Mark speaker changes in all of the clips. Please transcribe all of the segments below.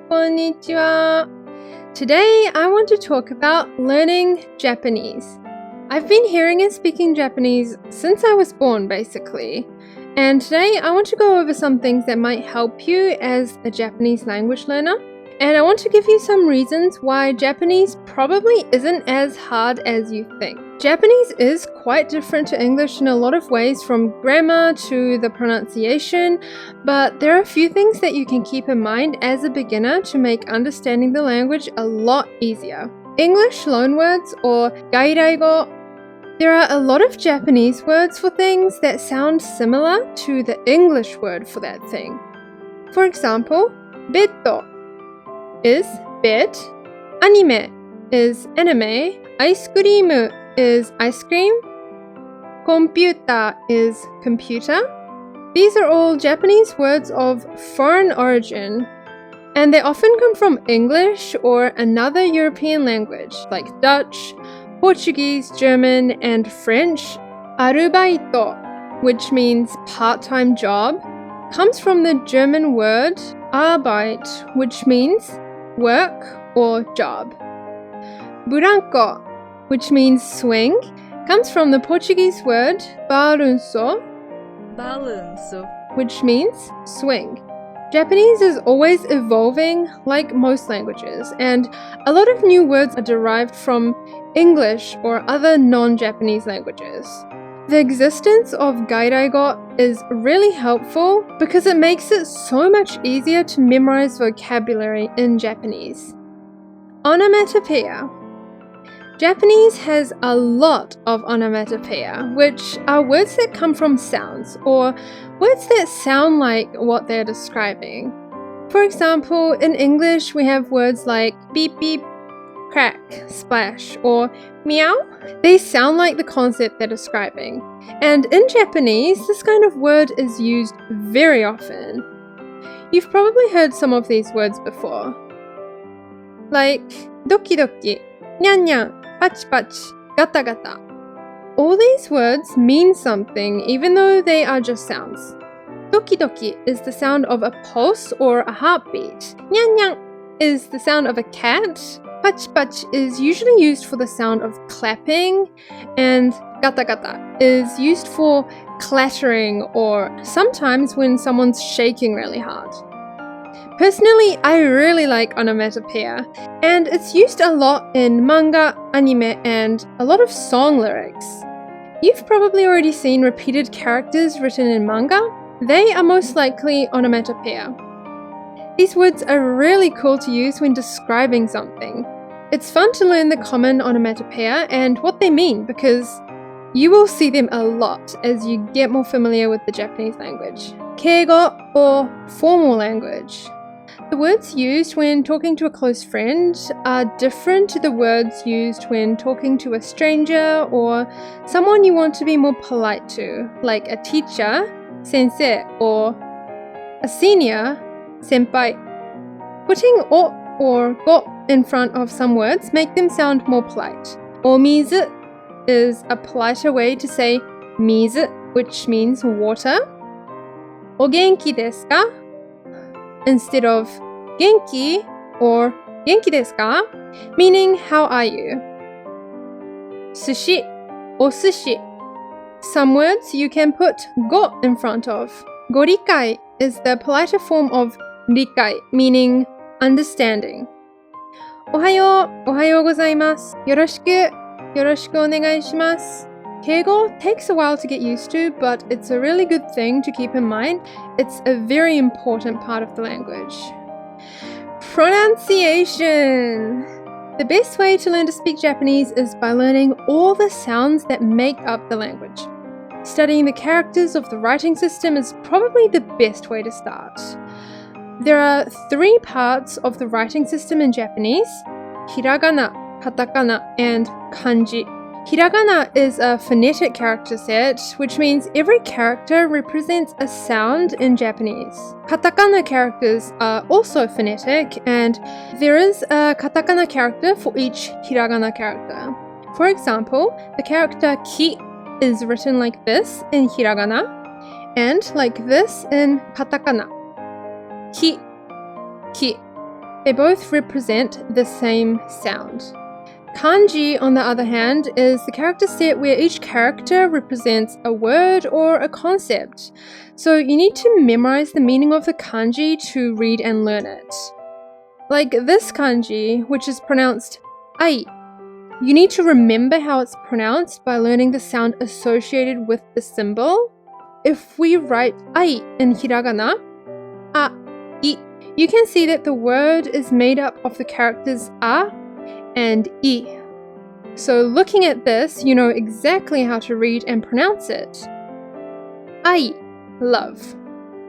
Speaker 1: Konnichiwa. Today I want to talk about learning Japanese. I've been hearing and speaking Japanese since I was born, basically. And today I want to go over some things that might help you as a Japanese language learner. And I want to give you some reasons why Japanese probably isn't as hard as you think. Japanese is quite different to English in a lot of ways, from grammar to the pronunciation, but there are a few things that you can keep in mind as a beginner to make understanding the language a lot easier. English loanwords, or gairaigo. There are a lot of Japanese words for things that sound similar to the English word for that thing. For example, beddo is bed, anime is anime, ice cream is ice cream, computer is computer. These are all Japanese words of foreign origin, and they often come from English or another European language like Dutch, Portuguese, German, and French. Arubaito, which means part-time job, comes from the German word Arbeit, which means work or job. Branco, which means swing, comes from the Portuguese word balanço, which means swing. Japanese is always evolving like most languages, and a lot of new words are derived from English or other non-Japanese languages. The existence of gairaigo is really helpful because it makes it so much easier to memorize vocabulary in Japanese. Onomatopoeia. Japanese has a lot of onomatopoeia, which are words that come from sounds, or words that sound like what they're describing. For example, in English we have words like beep beep, crack, splash, or meow. They sound like the concept they're describing. And in Japanese, this kind of word is used very often. You've probably heard some of these words before, like doki doki, nyan nyan, pach pach, gata gata. All these words mean something even though they are just sounds. Doki doki is the sound of a pulse or a heartbeat. Nyan nyan is the sound of a cat. Pach pach is usually used for the sound of clapping, and gata gata is used for clattering or sometimes when someone's shaking really hard. Personally, I really like onomatopoeia, and it's used a lot in manga, anime, and a lot of song lyrics. You've probably already seen repeated characters written in manga. They are most likely onomatopoeia. These words are really cool to use when describing something. It's fun to learn the common onomatopoeia and what they mean, because you will see them a lot as you get more familiar with the Japanese language. Keigo, or formal language. The words used when talking to a close friend are different to the words used when talking to a stranger or someone you want to be more polite to, like a teacher, sensei, or a senior, senpai. Putting o or go in front of some words make them sound more polite. Omizu is a politer way to say mizu, which means water. O genki desu ka? Instead of genki or genki desu ka, meaning how are you? Sushi, o sushi. Some words you can put go in front of. Gorikai is the politer form of rikai, meaning understanding. Ohayo gozaimasu. Yoroshiku onegai shimasu. Keigo takes a while to get used to, but it's a really good thing to keep in mind. It's a very important part of the language. Pronunciation. The best way to learn to speak Japanese is by learning all the sounds that make up the language. Studying the characters of the writing system is probably the best way to start. There are 3 parts of the writing system in Japanese: hiragana, katakana, and kanji. Hiragana is a phonetic character set, which means every character represents a sound in Japanese. Katakana characters are also phonetic, and there is a katakana character for each hiragana character. For example, the character ki is written like this in hiragana, and like this in katakana. Ki, ki. They both represent the same sound. Kanji, on the other hand, is the character set where each character represents a word or a concept. So you need to memorize the meaning of the kanji to read and learn it. Like this kanji, which is pronounced ai. You need to remember how it's pronounced by learning the sound associated with the symbol. If we write ai in hiragana, a, I, you can see that the word is made up of the characters a and I. So looking at this, you know exactly how to read and pronounce it. Ai, love.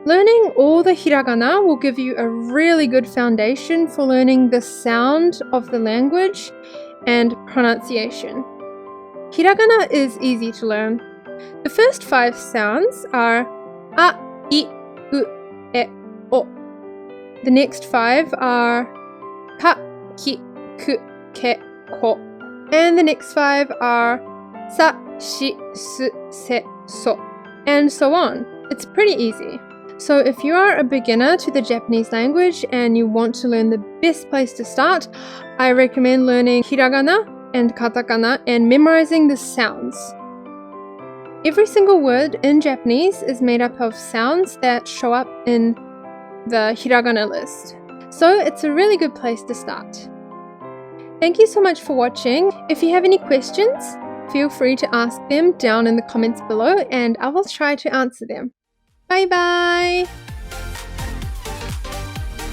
Speaker 1: Learning all the hiragana will give you a really good foundation for learning the sound of the language and pronunciation. Hiragana is easy to learn. The first 5 sounds are a, I, u, e, o. The next 5 are ka, ki, ku, ke, ko. And the next 5 are sa, shi, su, se, so. And so on. It's pretty easy. So if you are a beginner to the Japanese language and you want to learn the best place to start, I recommend learning hiragana and katakana and memorizing the sounds. Every single word in Japanese is made up of sounds that show up in the hiragana list. So it's a really good place to start. Thank you so much for watching. If you have any questions, feel free to ask them down in the comments below and I will try to answer them. Bye bye!